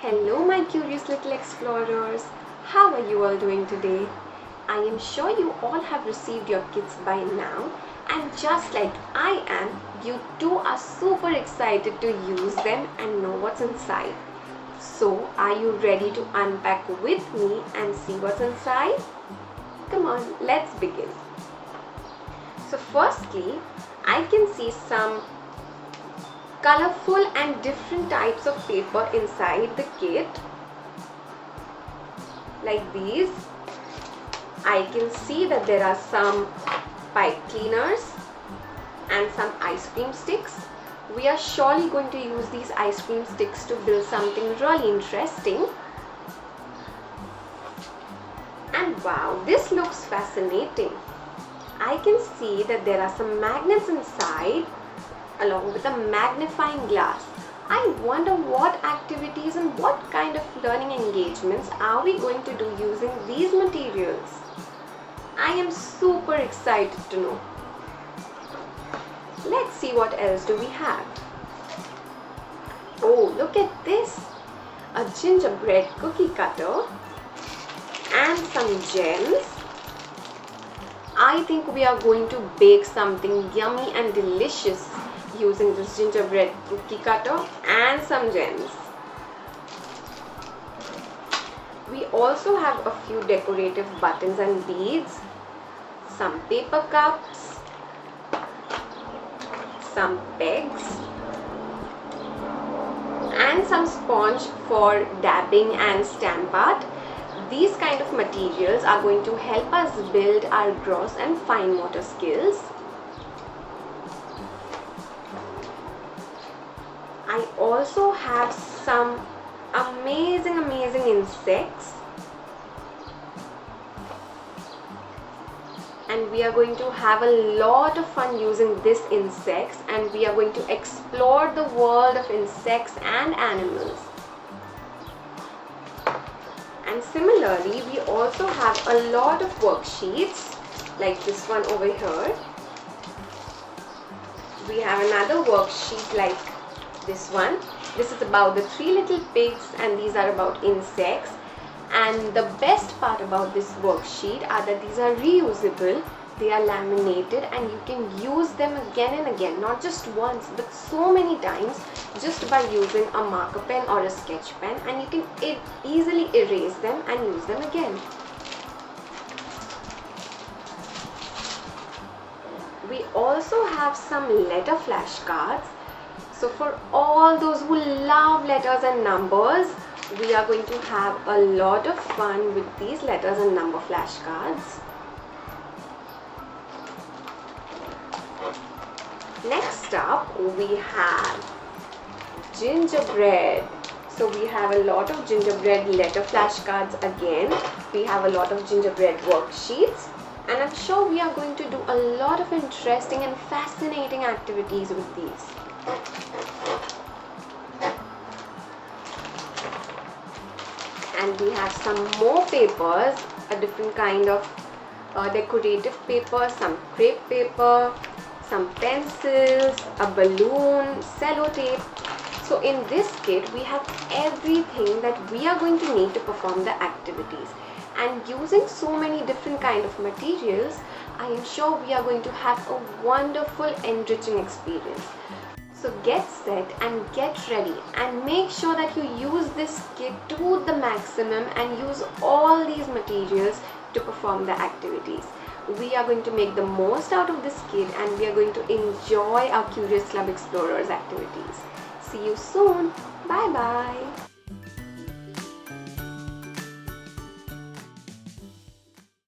Hello my curious little explorers, how are you all doing today? I am sure you all have received your kits by now, and just like I am, you too are super excited to use them and know what's inside. So are you ready to unpack with me and see what's inside? Come on, let's begin. So firstly, I can see some colorful and different types of paper inside the kit, like these. I can see that there are some pipe cleaners and some ice cream sticks. We are surely going to use these ice cream sticks to build something really interesting. And wow, this looks fascinating. I can see that there are some magnets inside along with a magnifying glass. I wonder what activities and what kind of learning engagements are we going to do using these materials. I am super excited to know. Let's see what else do we have. Oh, look at this! A gingerbread cookie cutter and some gems. I think we are going to bake something yummy and delicious using this gingerbread cookie cutter and some gems. We also have a few decorative buttons and beads, some paper cups, some pegs, and some sponge for dabbing and stamp art. These kind of materials are going to help us build our gross and fine motor skills. I also have some amazing insects, and we are going to have a lot of fun using these insects, and we are going to explore the world of insects and animals. And similarly, we also have a lot of worksheets like this one over here. We have another worksheet like this one. This is about the 3 little pigs, and these are about insects. And the best part about this worksheet are that these are reusable. They are laminated and you can use them again and again, not just once but so many times, just by using a marker pen or a sketch pen, and you can easily erase them and use them again. We also have some letter flashcards. So for all those who love letters and numbers, we are going to have a lot of fun with these letters and number flashcards. Next up, we have gingerbread. So we have a lot of gingerbread letter flashcards again. We have a lot of gingerbread worksheets. And I'm sure we are going to do a lot of interesting and fascinating activities with these. And we have some more papers, a different kind of decorative paper, some crepe paper, some pencils, a balloon, sellotape. So in this kit we have everything that we are going to need to perform the activities. And using so many different kind of materials, I am sure we are going to have a wonderful, enriching experience. So get set and get ready, and make sure that you use this kit to the maximum and use all these materials to perform the activities. We are going to make the most out of this kit, and we are going to enjoy our Curious Club Explorers activities. See you soon. Bye bye.